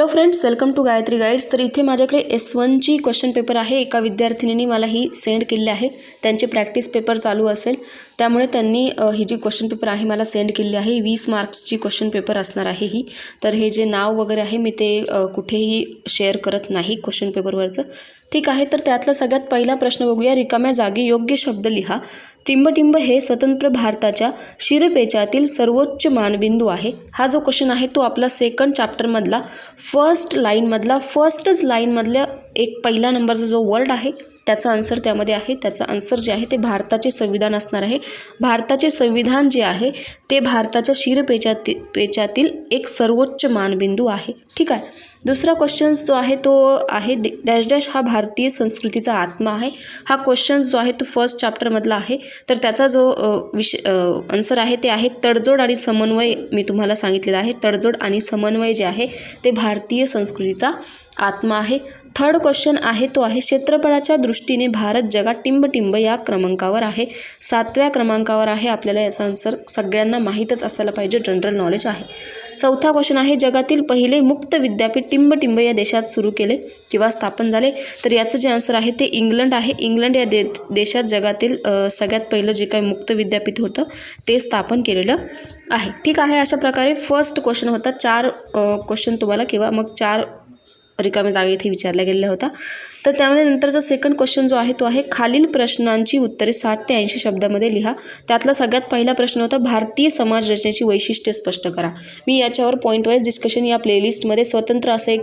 Hello friends, welcome to Gayatri guides. तर इथे माझ्याकडे S1ची क्वेश्चन पेपर आहे. एका विद्यार्थिनीने मला ही सेंड केलेली आहे. त्यांचे प्रॅक्टिस पेपर चालू असेल, त्यामुळे त्यांनी ही जी क्वेश्चन पेपर आहे मला सेंड केलेली आहे. 20 मार्क्सची क्वेश्चन पेपर असणार आहे ही. तर हे जे नाव वगैरे आहे मी ते कुठेही शेअर करत नाही क्वेश्चन पेपरवरचं. ठीक आहे, तर त्यातला सगळ्यात पहिला प्रश्न बघूया. रिकाम्या जागी योग्य शब्द लिहा. टिंबटिंब हे स्वतंत्र भारताच्या शिरपेचातील सर्वोच्च मानबिंदू आहे. हा जो क्वेश्चन आहे तो आपला सेकंड चॅप्टरमधला फर्स्टच लाईनमधल्या एक पहिला नंबरचा जो वर्ड आहे त्याचा आन्सर त्यामध्ये आहे. त्याचा आन्सर जे आहे ते भारताचे संविधान असणार आहे. भारताचे संविधान जे आहे ते भारताच्या शिरपेचातील एक सर्वोच्च मानबिंदू आहे. ठीक आहे. दुसरा क्वेश्चन जो आहे तो आहे डॅश डॅश हा भारतीय संस्कृतीचा आत्मा आहे. हा क्वेश्चन जो आहे तो फर्स्ट चॅप्टरमधला आहे. तर त्याचा जो आन्सर आहे ते आहे तडजोड आणि समन्वय. मी तुम्हाला सांगितलेलं आहे तडजोड आणि समन्वय जे आहे ते भारतीय संस्कृतीचा आत्मा आहे. थर्ड क्वेश्चन आहे तो आहे क्षेत्रफळाच्या दृष्टीने भारत जगात टिंबटिंब या क्रमांकावर आहे. 7व्या क्रमांकावर आहे. आपल्याला याचा आन्सर सगळ्यांना माहीतच असायला पाहिजे, जनरल नॉलेज आहे. चौथा क्वेश्चन आहे जगातील पहिले मुक्त विद्यापीठ टिंबटिंब या देशात सुरू केले किंवा स्थापन झाले. तर याचं जे आन्सर आहे ते इंग्लंड आहे. इंग्लंड या देशात जगातील सगळ्यात पहिलं जे काही मुक्त विद्यापीठ होतं ते स्थापन केलेलं आहे. ठीक आहे. अशा प्रकारे फर्स्ट क्वेश्चन होता. 4 क्वेश्चन तुम्हाला किंवा मग 4 रिकाम्या जागा इथे विचारला गेलेला होता. तर त्यामध्ये नंतरचा सेकंड क्वेश्चन जो आहे तो आहे खालील प्रश्नांची उत्तरे 60 ते 80 शब्दामध्ये लिहा. त्यातला सगळ्यात पहिला प्रश्न होता भारतीय समाज रचनेची वैशिष्ट्ये स्पष्ट करा. मी याच्यावर पॉईंट वाईज डिस्कशन या प्लेलिस्टमध्ये स्वतंत्र असं एक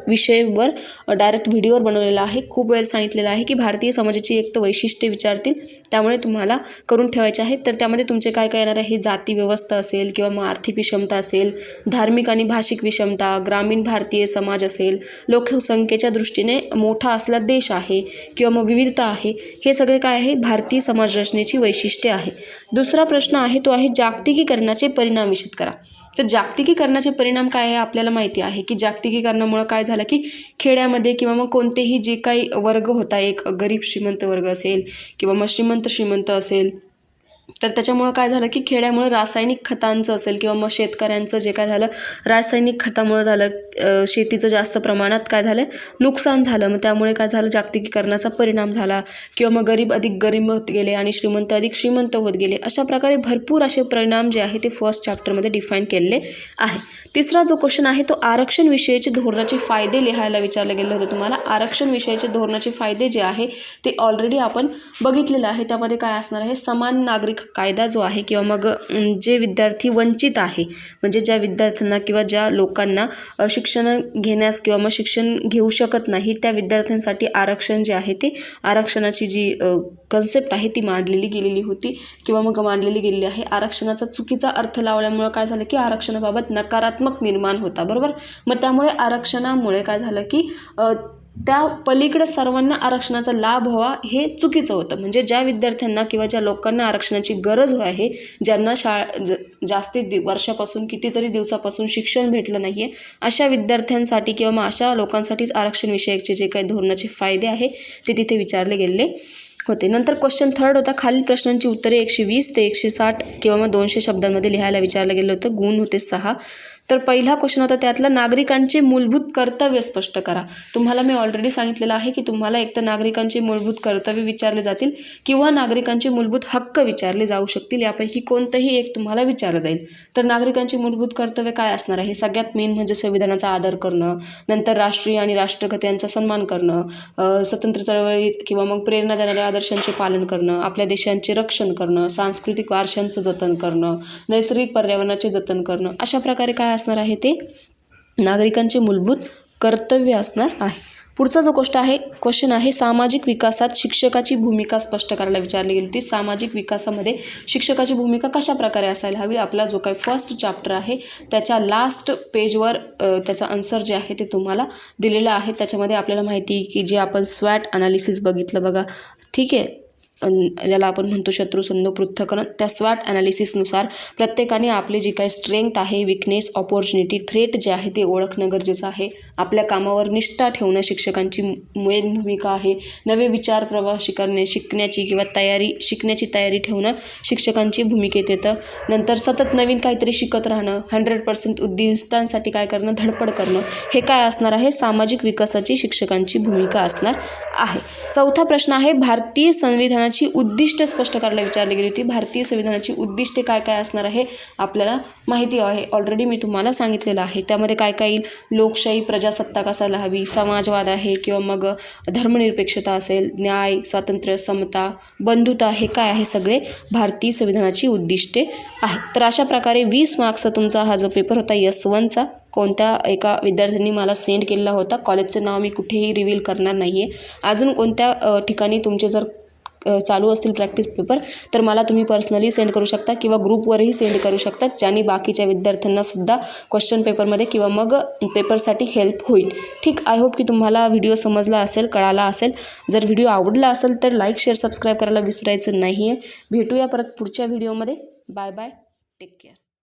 विषयवर डायरेक्ट व्हिडिओवर बनवलेला आहे. खूप वेळ सांगितलेलं आहे की भारतीय समाजाची एक तर वैशिष्ट्ये विचारतील, त्यामुळे तुम्हाला करून ठेवायचे आहेत. तर त्यामध्ये तुमचे काय काय येणार आहे, जाती व्यवस्था असेल किंवा मग आर्थिक विषमता असेल, धार्मिक आणि भाषिक विषमता, ग्रामीण भारतीय समाज असेल, लोकसंख्येच्या दृष्टीने मोठा असलेला देश आहे किंवा मग विविधता आहे, हे सगळे काय आहे भारतीय समाज रचनेची वैशिष्ट्ये आहे. दुसरा प्रश्न आहे तो आहे जागतिकीकरणाचे परिणाम निश्चित करा. तर जागतिकीकरणाचे परिणाम काय आहे आपल्याला माहिती आहे की जागतिकीकरणामुळे काय झालं की खेड्यामध्ये किंवा मग कोणतेही जे काही वर्ग होता, एक गरीब श्रीमंत वर्ग असेल किंवा मग श्रीमंत असेल, तर त्याच्यामुळं काय झालं की खेड्यामुळे रासायनिक खतांचं असेल किंवा मग शेतकऱ्यांचं जे काय झालं रासायनिक खतामुळे झालं, शेतीचं जास्त प्रमाणात काय झालं नुकसान झालं. मग त्यामुळे काय झालं जागतिकीकरणाचा परिणाम झाला किंवा मग गरीब अधिक गरीब होत गेले आणि श्रीमंत अधिक श्रीमंत होत गेले. अशा प्रकारे भरपूर असे परिणाम जे आहे ते फर्स्ट चॅप्टरमध्ये डिफाईन केलेले आहे. तिसरा जो क्वेश्चन आहे तो आरक्षण विषयाचे धोरणाचे फायदे लिहायला विचारलं गेलं होतं तुम्हाला. आरक्षण विषयाचे धोरणाचे फायदे जे आहे ते ऑलरेडी आपण बघितलेलं आहे. त्यामध्ये काय असणार आहे, समान नागरिक कायदा जो आहे किंवा मग जे विद्यार्थी वंचित आहे, म्हणजे ज्या विद्यार्थ्यांना किंवा ज्या लोकांना शिक्षण घेण्यास किंवा मग शिक्षण घेऊ शकत नाही त्या विद्यार्थ्यांसाठी आरक्षण जे आहे ते आरक्षणाची जी कन्सेप्ट आहे ती मांडलेली गेलेली होती किंवा मग मांडलेली गेलेली आहे. आरक्षणाचा चुकीचा अर्थ लावल्यामुळं काय झालं की आरक्षणाबाबत नकारात्मक निर्माण होता, बरोबर. मग त्यामुळे आरक्षणामुळे काय झालं की त्या पलीकडे सर्वांना आरक्षणाचा लाभ व्हावा हे चुकीचं होतं. म्हणजे ज्या विद्यार्थ्यांना किंवा ज्या लोकांना आरक्षणाची गरज आहे, ज्यांना जास्ती वर्षापासून कितीतरी दिवसापासून शिक्षण भेटलं नाही आहे, अशा विद्यार्थ्यांसाठी किंवा मग अशा लोकांसाठीच आरक्षण विषयकचे जे काही धोरणाचे फायदे आहे ते तिथे विचारले गेलेले होते. नंतर क्वेश्चन थर्ड होता खालील प्रश्नांची उत्तरे 120 ते 160 किंवा मग 200 शब्दांमध्ये लिहायला विचारलं गेलं होतं. गुण होते 6. तर पहिला क्वेश्चन होता त्यातला नागरिकांचे मूलभूत कर्तव्य स्पष्ट करा. तुम्हाला मी ऑलरेडी सांगितलेलं आहे की तुम्हाला एक तर नागरिकांचे मूलभूत कर्तव्य विचारले जातील किंवा नागरिकांचे मूलभूत हक्क विचारले जाऊ शकतील. यापैकी कोणतंही एक तुम्हाला विचारलं जाईल. तर नागरिकांचे मूलभूत कर्तव्य काय असणार आहे, सगळ्यात मेन म्हणजे संविधानाचा आदर करणं, नंतर राष्ट्रीय आणि राष्ट्रगत यांचा सन्मान करणं, स्वतंत्र चळवळी किंवा मग प्रेरणा देणाऱ्या आदर्शांचे पालन करणं, आपल्या देशांचे रक्षण करणं, सांस्कृतिक वारशांचं जतन करणं, नैसर्गिक पर्यावरणाचे जतन करणं. अशा प्रकारे काय असणार आहे ते नागरिकांचे मूलभूत कर्तव्य असणार आहे. पुढचा जो क्वेश्चन आहे सामाजिक विकासात शिक्षकाची भूमिका स्पष्ट करायला विचारली गेली होती. सामाजिक विकासामध्ये शिक्षकाची भूमिका कशा प्रकारे असायला हवी. आपला जो काही फर्स्ट चॅप्टर आहे त्याच्या लास्ट पेजवर त्याचा आन्सर जे आहे ते तुम्हाला दिलेलं आहे. त्याच्यामध्ये आपल्याला माहिती की जे आपण स्वॅट अनालिसिस बघितलं बघा, ठीक आहे. ज्याला आपण म्हणतो शत्रुसंध पृथक्करण, त्या स्वॉट ॲनालिसिसनुसार प्रत्येकाने आपले जी काही स्ट्रेंथ आहे, विकनेस, ऑपॉर्च्युनिटी, थ्रेट जे आहे ते ओळखणं गरजेचं आहे. आपल्या कामावर निष्ठा ठेवणं शिक्षकांची मेन भूमिका आहे. नवे विचार प्रवाह शिकण्याची किंवा शिकण्याची तयारी ठेवणं शिक्षकांची भूमिकेत येतं. नंतर सतत नवीन काहीतरी शिकत राहणं, 100% उद्दिष्टांसाठी काय करणं, धडपड करणं, हे काय असणार आहे, सामाजिक विकासाची शिक्षकांची भूमिका असणार आहे. चौथा प्रश्न आहे, भारतीय संविधानाची उद्दिष्ट स्पष्ट करायला विचारली गेली होती. भारतीय संविधानाची उद्दिष्टे काय काय असणार आहे आपल्याला माहिती आहे, ऑलरेडी मी तुम्हाला सांगितलेलं आहे. त्यामध्ये काय काय येईल, लोकशाही, प्रजासत्ताक असायला हवी, समाजवाद आहे किंवा मग धर्मनिरपेक्षता असेल, न्याय, स्वातंत्र्य, समता, बंधुता, हे काय आहे सगळे भारतीय संविधानाची उद्दिष्टे आहे. तर अशा प्रकारे 20 मार्क्सचा तुमचा हा जो पेपर होता S1चा, कोणत्या एका विद्यार्थ्यांनी मला सेंड केलेला होता. कॉलेजचं नाव मी कुठेही रिव्हील करणार नाही आहे. अजून कोणत्या ठिकाणी तुमचे जर चालू असतील प्रॅक्टिस पेपर तर मला तुम्ही पर्सनली सेंड करू शकता किंवा ग्रुपवरही सेंड करू शकता, ज्याने बाकीच्या विद्यार्थ्यांनासुद्धा क्वेश्चन पेपरमध्ये किंवा मग पेपरसाठी हेल्प होईल. ठीक, आय होप की तुम्हाला व्हिडिओ समजला असेल, कळाला असेल. जर व्हिडिओ आवडला असेल तर लाईक, शेअर, सबस्क्राईब करायला विसरायचं नाही आहे. भेटूया परत पुढच्या व्हिडिओमध्ये. Bye bye, take care.